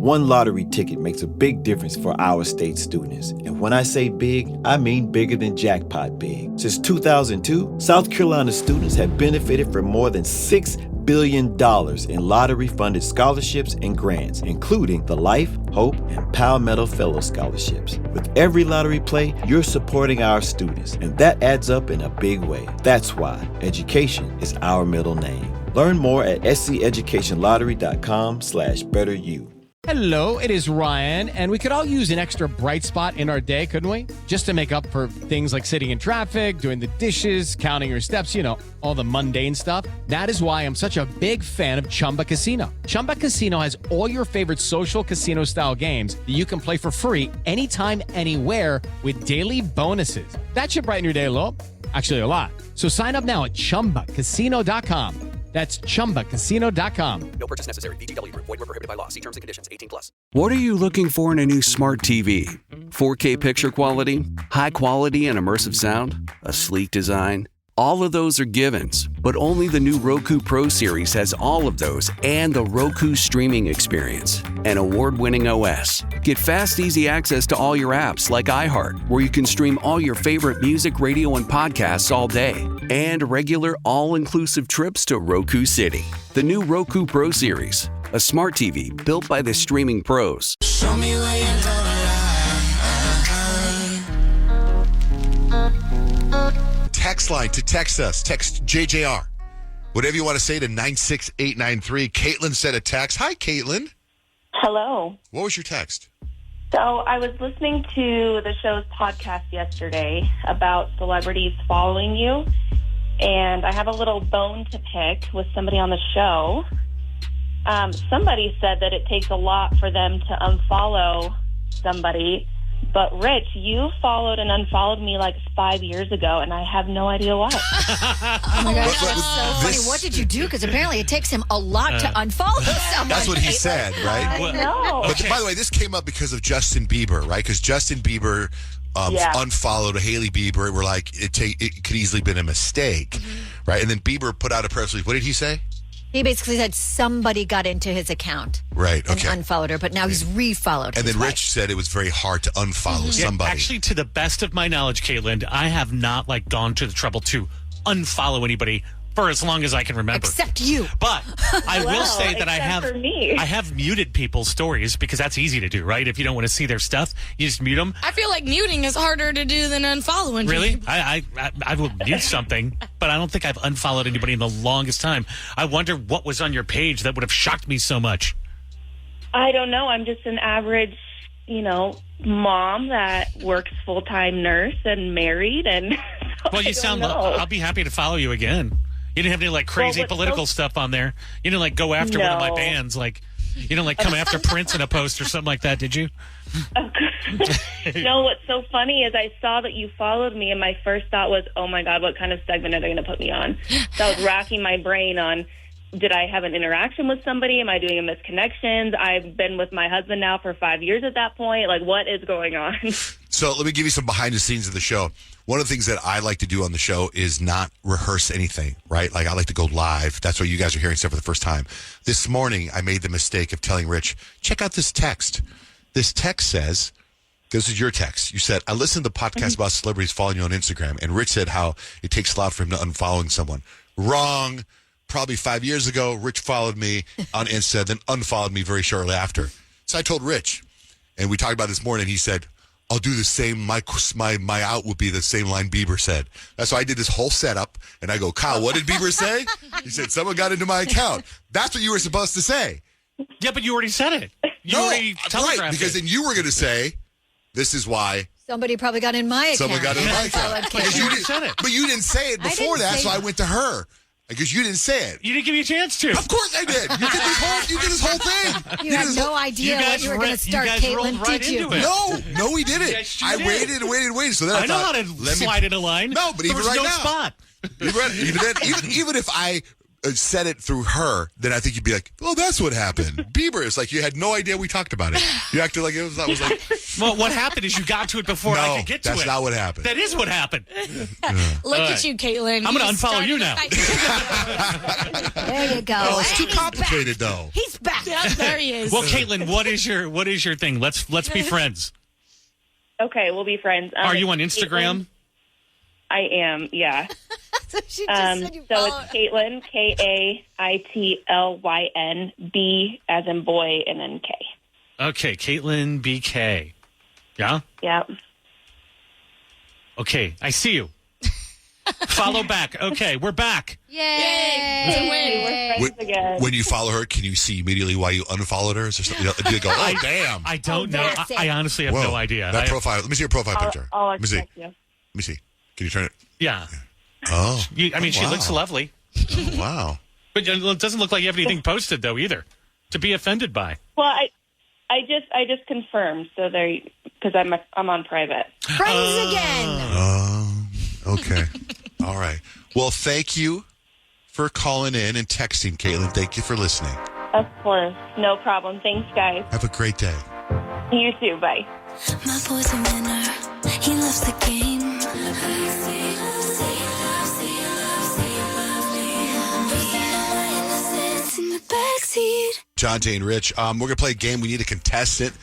One lottery ticket makes a big difference for our state students. And when I say big, I mean bigger than jackpot big. Since 2002, South Carolina students have benefited from more than $6 billion in lottery-funded scholarships and grants, including the Life, Hope, and Palmetto Fellow Scholarships. With every lottery play, you're supporting our students, and that adds up in a big way. That's why education is our middle name. Learn more at sceducationlottery.com/betteryou. Hello, it is Ryan, and we could all use an extra bright spot in our day, couldn't we? Just to make up for things like sitting in traffic, doing the dishes, counting your steps, all the mundane stuff. That is why I'm such a big fan of Chumba Casino. Chumba Casino has all your favorite social casino-style games that you can play for free anytime, anywhere with daily bonuses. That should brighten your day a little. Actually, a lot. So sign up now at ChumbaCasino.com. That's ChumbaCasino.com. No purchase necessary. VGW Group. Void where prohibited by law. See terms and conditions. 18+. What are you looking for in a new smart TV? 4K picture quality? High quality and immersive sound? A sleek design? All of those are givens, but only the new Roku Pro Series has all of those and the Roku streaming experience, an award-winning OS. Get fast, easy access to all your apps like iHeart, where you can stream all your favorite music, radio, and podcasts all day, and regular all-inclusive trips to Roku City. The new Roku Pro Series, a smart TV built by the streaming pros. Show me where you're gonna Text line to text us. Text JJR. Whatever you want to say to 96893. Caitlin sent a text. Hi, Caitlin. Hello. What was your text? So I was listening to the show's podcast yesterday about celebrities following you, and I have a little bone to pick with somebody on the show. Somebody said that it takes a lot for them to unfollow somebody. But, Rich, you followed and unfollowed me like 5 years ago, and I have no idea why. Oh, my gosh, that's so funny. What did you do? Because apparently it takes him a lot to unfollow someone. That's what he said, right? I know. But by the way, this came up because of Justin Bieber, right? Because Justin Bieber unfollowed Hailey Bieber. We're like, it could easily been a mistake, right? And then Bieber put out a press release. What did he say? He basically said somebody got into his account. Right, okay. And unfollowed her, but now he's refollowed And his then wife. Rich said it was very hard to unfollow somebody. Actually, to the best of my knowledge, Caitlin, I have not gone to the trouble to unfollow anybody for as long as I can remember. Except you. But I will say that I for me. have muted people's stories because that's easy to do, right? If you don't want to see their stuff, you just mute them. I feel like muting is harder to do than unfollowing. Really? I will mute something, but I don't think I've unfollowed anybody in the longest time. I wonder what was on your page that would have shocked me so much. I don't know. I'm just an average, mom that works full-time nurse and married. And Well, you sound. I'll be happy to follow you again. You didn't have any crazy political stuff on there. You didn't go after one of my bands, you didn't come after Prince in a post or something like that, did you? No, what's so funny is I saw that you followed me, and my first thought was, oh my God, what kind of segment are they going to put me on? So I was racking my brain on, did I have an interaction with somebody? Am I doing a misconnections? I've been with my husband now for 5 years at that point. What is going on? So let me give you some behind the scenes of the show. One of the things that I like to do on the show is not rehearse anything, right? I like to go live. That's why you guys are hearing stuff for the first time. This morning, I made the mistake of telling Rich, check out this text. This text says, this is your text. You said, I listened to the podcast about celebrities following you on Instagram. And Rich said how it takes a lot for him to unfollowing someone. Wrong. Probably 5 years ago, Rich followed me on Insta, then unfollowed me very shortly after. So I told Rich, and we talked about it this morning. He said, I'll do the same. My out would be the same line Bieber said. That's why I did this whole setup. And I go, Kyle, what did Bieber say? He said, someone got into my account. That's what you were supposed to say. Yeah, but you already said it. You already telegraphed right, because it. then you were going to say, this is why. Somebody probably got in my account. Someone got in my account. Because you said it. But you didn't say it before that, so I went to her. Because you didn't say it. You didn't give me a chance to. Of course I did. You did this whole thing. You had no idea what you were going to start, Caitlin, did you? No, we didn't. Yes, you I did. waited and waited and waited. So then I know thought, how to slide in a line. No, but even there was right no now. spot. Even if I said it through her, then I think you'd be like, "Oh, that's what happened." Bieber is like, you had no idea we talked about it. You acted like it was. I was like, well, what happened is you got to it before I could get to it. That's not what happened. That is what happened. Look at you, Caitlin. I'm going to unfollow you now. There you go. Oh, it's too complicated, though. He's back. Yeah, there he is. Well, Caitlin, what is your thing? Let's be friends. Okay, we'll be friends. Are you on Instagram? Caitlin. I am, yeah. So she just said you follow it's Caitlin, Kaitlyn, B as in boy, and then K. Okay, Caitlin BK. Yeah? Yeah. Okay, I see you. Follow back. Okay, we're back. Yay! We're friends again. When you follow her, can you see immediately why you unfollowed her? Is there something? Do you go, "Oh, damn"? I don't know. that's it. I honestly have no idea. That profile. Let me see your profile picture. I'll Let me see. expect you. Let me see. Can you turn it? Yeah. Oh. She looks lovely. Oh, wow. But it doesn't look like you have anything posted, though, either, to be offended by. Well, I just confirmed, so there, because I'm on private. Friends again. Okay. All right. Well, thank you for calling in and texting, Caitlin. Thank you for listening. Of course, no problem. Thanks, guys. Have a great day. You too. Bye. My boy's a winner. He loves the game. Jonte and Rich, we're going to play a game. We need a contestant.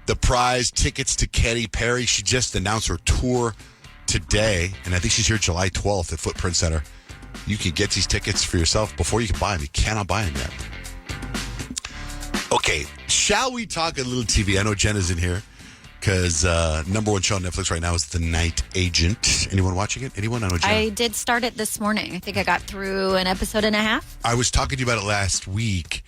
The prize, tickets to Katy Perry. She just announced her tour today, and I think she's here July 12th at Footprint Center. You can get these tickets for yourself before you can buy them. You cannot buy them yet. Okay, shall we talk a little TV? I know Jenna's in here because number one show on Netflix right now is The Night Agent. Anyone watching it? Anyone? I know Jenna. I did start it this morning. I think I got through an episode and a half. I was talking to you about it last week,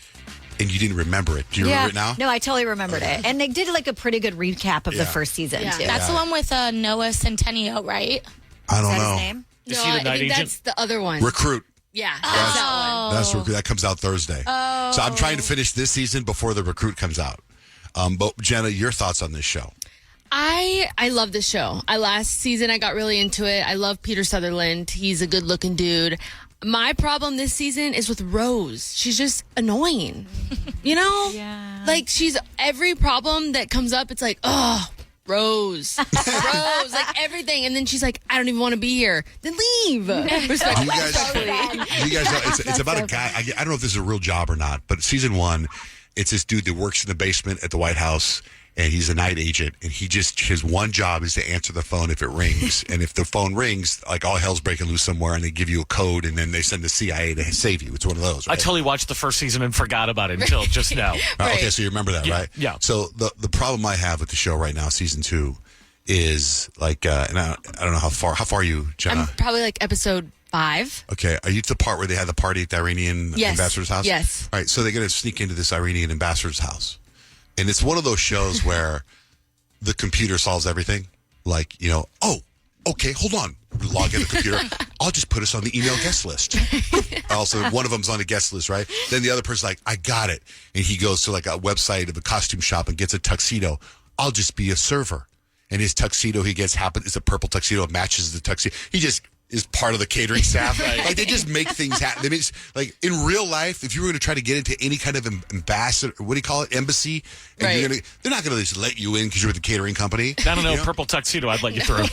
and you didn't remember it. Do you remember it now? No, I totally remembered it. And they did like a pretty good recap of the first season, too. That's the one with Noah Centennial, right? I don't Is that know. his name? Is he the night agent? That's the other one. Recruit. Yeah, that's that one. That's Recruit. That comes out Thursday. Oh. So I'm trying to finish this season before the Recruit comes out. But Jenna, your thoughts on this show? I love this show. Last season I got really into it. I love Peter Sutherland. He's a good looking dude. My problem this season is with Rose. She's just annoying. You know? Yeah. Like she's every problem that comes up, it's like, oh, Rose. Rose, like everything. And then she's like, I don't even want to be here. Then leave. Do you guys know, it's about a guy. I don't know if this is a real job or not, but season one, it's this dude that works in the basement at the White House, and he's a night agent, and his one job is to answer the phone if it rings. And if the phone rings, like all hell's breaking loose somewhere, and they give you a code, and then they send the CIA to save you. It's one of those, right? I totally watched the first season and forgot about it until just now. Okay, so you remember that, right? Yeah. So the problem I have with the show right now, season 2, is like, and I don't know how far are you, Jenna? I'm probably like episode 5. Okay, are you to the part where they had the party at the Iranian ambassador's house? Yes. All right, so they're going to sneak into this Iranian ambassador's house. And it's one of those shows where the computer solves everything. Like, oh, okay, hold on. Log in the computer. I'll just put us on the email guest list. Also, one of them's on the guest list, right? Then the other person's like, I got it. And he goes to like a website of a costume shop and gets a tuxedo. I'll just be a server. And his tuxedo he gets is a purple tuxedo. It matches the tuxedo. He just is part of the catering staff. Like they just make things happen. They mean, like in real life, if you were going to try to get into any kind of ambassador, what do you call it, embassy, and they're not going to just let you in because you're with the catering company. I don't know, purple tuxedo, I'd let you through.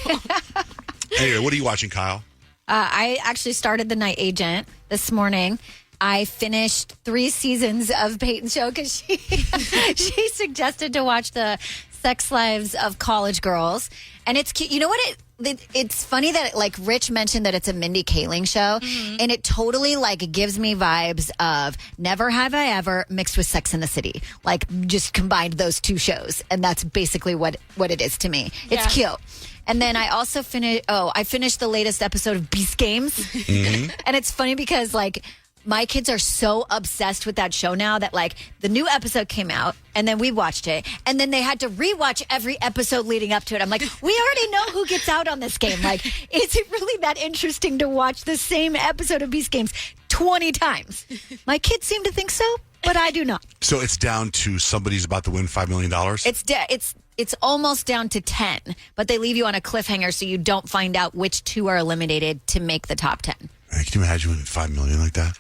Anyway, what are you watching, Kyle? I actually started The Night Agent this morning. I finished 3 seasons of Peyton's show because she suggested to watch the Sex Lives of College Girls. And it's cute. You know what? It's funny that like Rich mentioned that it's a Mindy Kaling show, and it totally like gives me vibes of Never Have I Ever mixed with Sex and the City. Like just combined those 2 shows, and that's basically what it is to me. It's cute. And then I also finished the latest episode of Beast Games, and it's funny because like my kids are so obsessed with that show now that like the new episode came out and then we watched it and then they had to rewatch every episode leading up to it. I'm like, we already know who gets out on this game. Like, is it really that interesting to watch the same episode of Beast Games 20 times? My kids seem to think so, but I do not. So it's down to somebody's about to win $5 million? It's almost down to 10, but they leave you on a cliffhanger so you don't find out which 2 are eliminated to make the top 10. Can you imagine winning $5 million like that?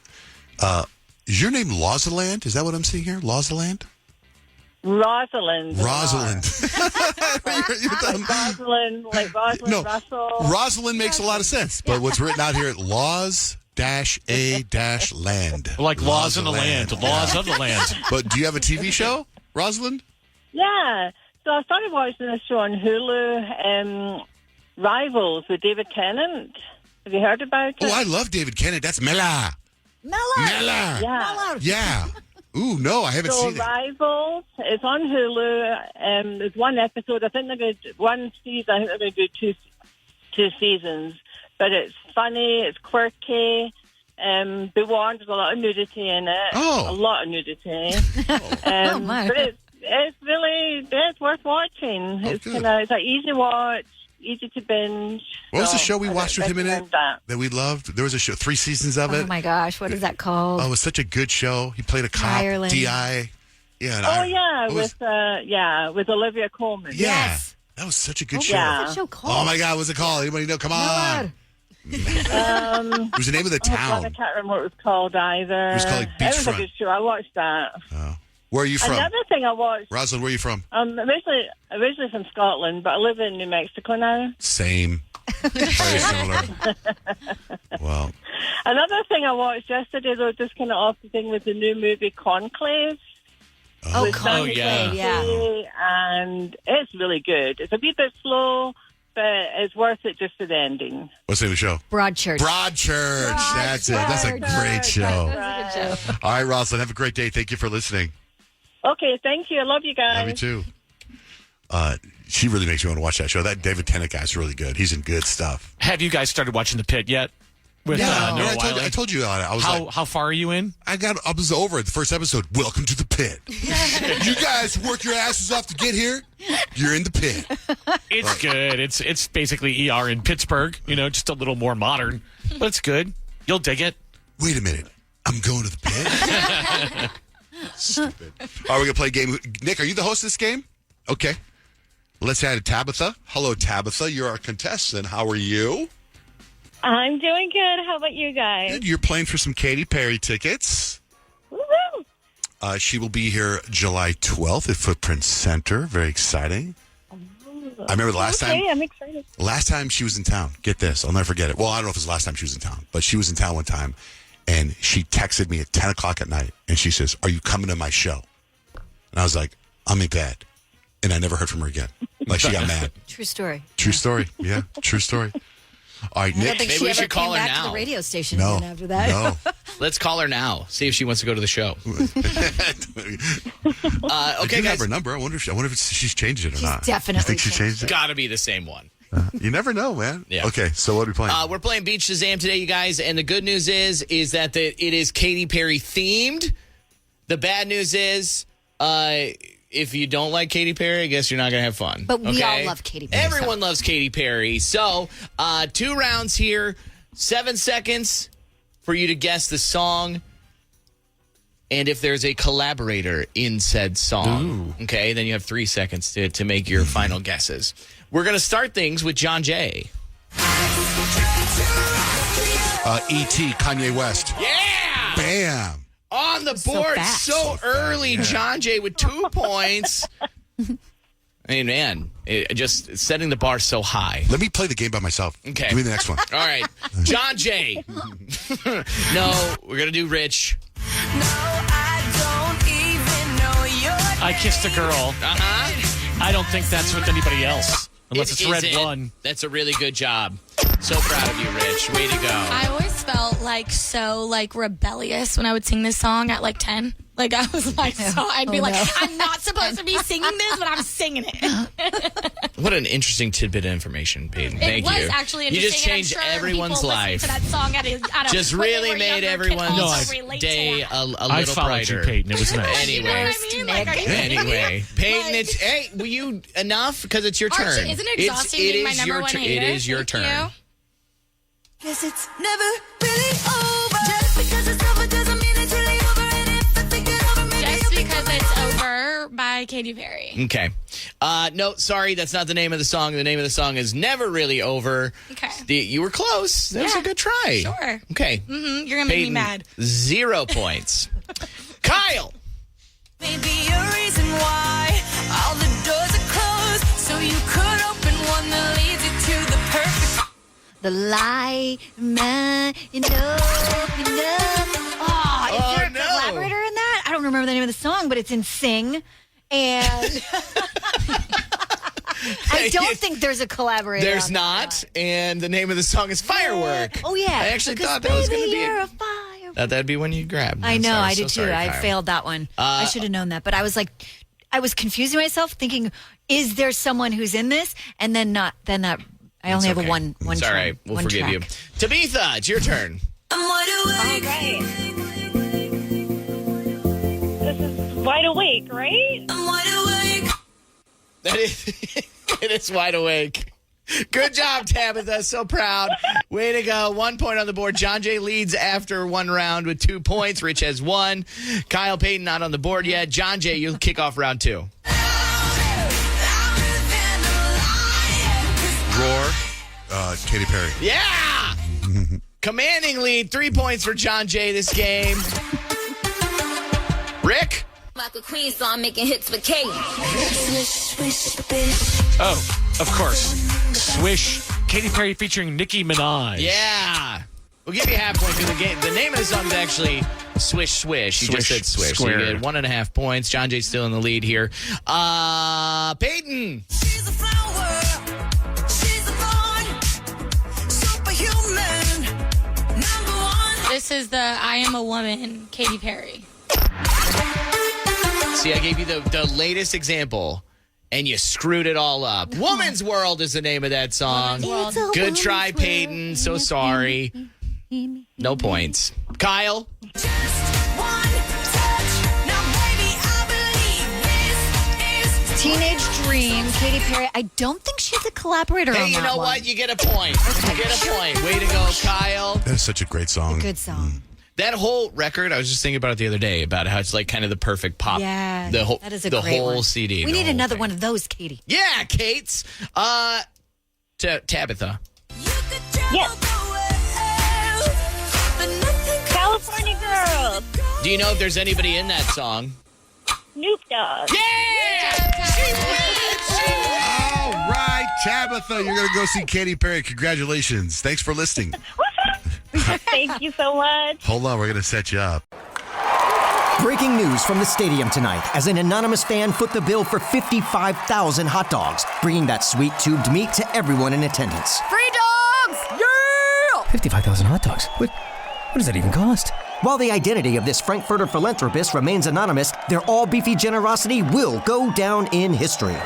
Is your name Rosaland? Is that what I'm seeing here? Rosaland? Rosalind. Rosalind. Like Rosalind No, Russell. Rosalind makes a lot of sense, but what's written out here, laws-a-land. Like laws of the land. Laws of the land. But do you have a TV show, Rosalind? Yeah. So I started watching a show on Hulu, Rivals with David Tennant. Have you heard about it? Oh, I love David Tennant. That's Mela. Mela. Yeah. Yeah. Ooh, no, I haven't seen it. Rivals, it's on Hulu. There's one episode. I think they're going to do one season. I think they're going to do two seasons. But it's funny. It's quirky. Be warned, there's a lot of nudity in it. Oh. A lot of nudity. My. But it's worth watching. Oh, It's good. it's an easy watch, easy to binge. What was the So show we I watched with him in it recommend that. we loved? There was a show, 3 seasons of it. Oh my gosh, what is that called? Oh, it was such a good show. He played a cop, Ireland. DI. Yeah. Oh yeah, with Olivia Colman. Yeah. Yes. That was such a good show. Yeah. What's that show called? Oh my God, what's it called? Anybody know? Come on. It was the name of the I town. can't remember what it was called either. It was called, like, It was a Beachfront. good show. I watched that. Where are you from? Another thing I watched. Rosalind, where are you from? Originally from Scotland, but I live in New Mexico now. Same. Very similar. Well, Another thing I watched yesterday, though, just kind of off the thing, was the new movie Conclave. Oh, Conclave, yeah. And it's really good. It's a wee bit slow, but it's worth it just for the ending. what's the name of the show? Broadchurch. Broadchurch. That's it. That's a great show. That's a good show. All right, Rosalind, have a great day. Thank you for listening. Okay, thank you. I love you guys. Yeah, me too. She really makes me want to watch that show. That David Tennant guy's really good. He's in good stuff. Have you guys started watching The Pit yet? With Noah Wiley? I told you I was How far are you in? I was over at the first episode. Welcome to the pit. You guys work your asses off to get here. You're in the pit. It's good. It's basically ER in Pittsburgh. Just a little more modern, but it's good. You'll dig it. Wait a minute. I'm going to the pit. Stupid. All right, we're gonna play a game. Nick, are you the host of this game? Okay. Let's add Tabitha. Hello, Tabitha. You're our contestant. How are you? I'm doing good. How about you guys? Good. You're playing for some Katy Perry tickets. Woo-hoo! She will be here July 12th at Footprint Center. Very exciting. I remember the last time. Okay, I'm excited. Last time she was in town. Get this. I'll never forget it. Well, I don't know if it was the last time she was in town, but she was in town one time, and she texted me at 10 o'clock at night, and she says, "Are you coming to my show?" And I was like, "I'm in bed." And I never heard from her again. Like, she got mad. True story. True story. Yeah, true story. All right, I don't Nick. think Maybe she we ever should call came her back to now. the radio station No. again after that. No. Let's call her now. See if she wants to go to the show. I Okay, do guys. have her number. I wonder if she's changed it or She's not. definitely You think she changed it? Got to be the same one. You never know, man. Yeah. Okay, so what are we playing? We're playing Beach Shazam today, you guys. And the good news is that it is Katy Perry themed. The bad news is, if you don't like Katy Perry, I guess you're not going to have fun. But we okay? all love Katy Perry. Everyone loves Katy Perry. So, 2 rounds here, 7 seconds for you to guess the song. And if there's a collaborator in said song, okay, then you have 3 seconds to make your final guesses. We're going to start things with John Jay. E.T., Kanye West. Yeah! Bam. On the board fast. so early, John Jay with 2 points. I mean, man, just setting the bar so high. Let me play the game by myself. Okay. Give me the next one. All right. John Jay. No, we're going to do Rich. I Kissed a Girl. Uh-huh. I don't think that's with anybody else. Unless it's Red isn't. One. That's a really good job. So proud of you, Rich. Way to go. I always felt so rebellious when I would sing this song at 10. Like I was I'd be I'm not supposed to be singing this, but I'm singing it. What an interesting tidbit of information, Peyton. Thank you. It was actually You interesting. just changed and I'm sure everyone's people life. listened to that song Just when they really were made younger, everyone's could also relate to day that. a little I followed brighter. you, Peyton. It was nice. You know Anyway. what I mean? Like, are you kidding me? Anyway, Peyton, Like- hey, will you enough? Because it's your turn. Archie, isn't it exhausting being my number one hater? It is your Thank turn. you. Guess it's never really over. Just because it's over doesn't mean it's really over. And if I think it over, maybe Just because it's over by by Katy Perry. Okay. No, sorry, that's not the name of the song. The name of the song is Never Really Over. Okay. You were close. That was a good try. Sure. Okay. Mm-hmm. You're going to make me Peyton, mad. 0 points. Kyle. Maybe a reason why all the doors are closed, so you could open one that leads you to the perfect. The lie, man, you know. Oh, is there a collaborator in that? I don't remember the name of the song, but it's in Sing. And I don't think there's a collaborator. There's not. And the name of the song is Firework. Oh, yeah. I actually thought that was going to be you're it. a fire. That'd be one you grab. I know, I did so too. sorry, I Kyle. failed that one. I should have known that. But I was confusing myself, thinking, is there someone who's in this? And then not. Then that. I only have a one. It's all right. We'll forgive you. Tabitha, it's your turn. I'm wide awake. All right. This is Wide Awake, right? I'm wide awake. That is, it is Wide Awake. Good job, Tabitha. So proud. Way to go. 1 point on the board. John Jay leads after one round with 2 points. Rich has 1. Kyle Payton not on the board yet. John Jay, you'll kick off round 2. Roar, Katy Perry. Yeah! Commanding lead. 3 points for John Jay this game. Rick? Like a queen, so I'm making hits for Katy. Swish, swish, bish. Oh, of course. Swish. Katy Perry featuring Nicki Minaj. Yeah. We'll give you a half point for the game. The name of the song is actually Swish Swish. You just said Swish. Square. So you get 1.5 points. John Jay's still in the lead here. Peyton. She's a flower. She's a thorn. Superhuman. Number 1. This is the I Am a Woman, Katy Perry. See, I gave you the latest example, and you screwed it all up. Woman's World is the name of that song. Good try, Peyton. So sorry. No points. Kyle? Just one touch. Now, baby, I believe this is Teenage Dream, Katy Perry. I don't think she's a collaborator on Hey, you that know one. what? You get a point. You get a point. Way to go, Kyle. That is such a great song. Good song. That whole record, I was just thinking about it the other day, about how it's like kind of the perfect pop. Yeah, The whole, that is a the great whole one. CD. We the need whole another thing. one of those, Katie. Yeah, Kate's. Tabitha. Yes. California Girls. Do you know if there's anybody in that song? Snoop Dogg. Yeah! She wins! All right, Tabitha, you're going to go see Katy Perry. Congratulations. Thanks for listening. Thank you so much. Hold on, we're going to set you up. Breaking news from the stadium tonight as an anonymous fan foot the bill for 55,000 hot dogs, bringing that sweet tubed meat to everyone in attendance. Free dogs! Yeah! 55,000 hot dogs? What does that even cost? While the identity of this Frankfurter philanthropist remains anonymous, their all-beefy generosity will go down in history.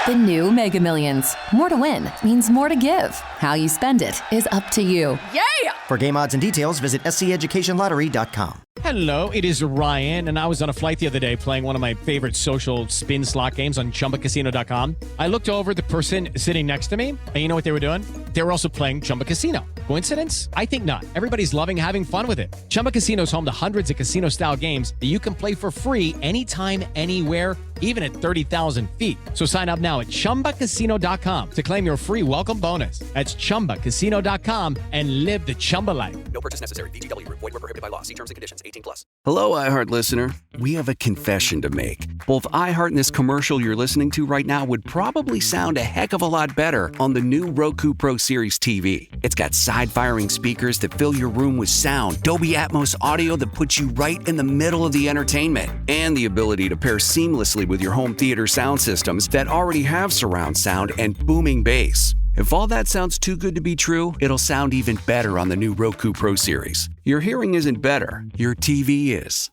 The new Mega Millions. More to win means more to give. How you spend it is up to you. Yeah! For game odds and details, visit SCEducationLottery.com. Hello, it is Ryan, and I was on a flight the other day playing one of my favorite social spin slot games on ChumbaCasino.com. I looked over at the person sitting next to me, and you know what they were doing? They were also playing Chumba Casino. Coincidence? I think not. Everybody's loving having fun with it. Chumba Casino is home to hundreds of casino-style games that you can play for free anytime, anywhere, even at 30,000 feet. So sign up now at ChumbaCasino.com to claim your free welcome bonus. That's ChumbaCasino.com and live the Chumba life. No purchase necessary. VGW. Void where prohibited by law. See terms and conditions. 18+. Hello, iHeart listener. We have a confession to make. Both iHeart and this commercial you're listening to right now would probably sound a heck of a lot better on the new Roku Pro Series TV. It's got side-firing speakers that fill your room with sound, Dolby Atmos audio that puts you right in the middle of the entertainment, and the ability to pair seamlessly with your home theater sound systems that already have surround sound and booming bass. If all that sounds too good to be true, it'll sound even better on the new Roku Pro Series. Your hearing isn't better, your TV is.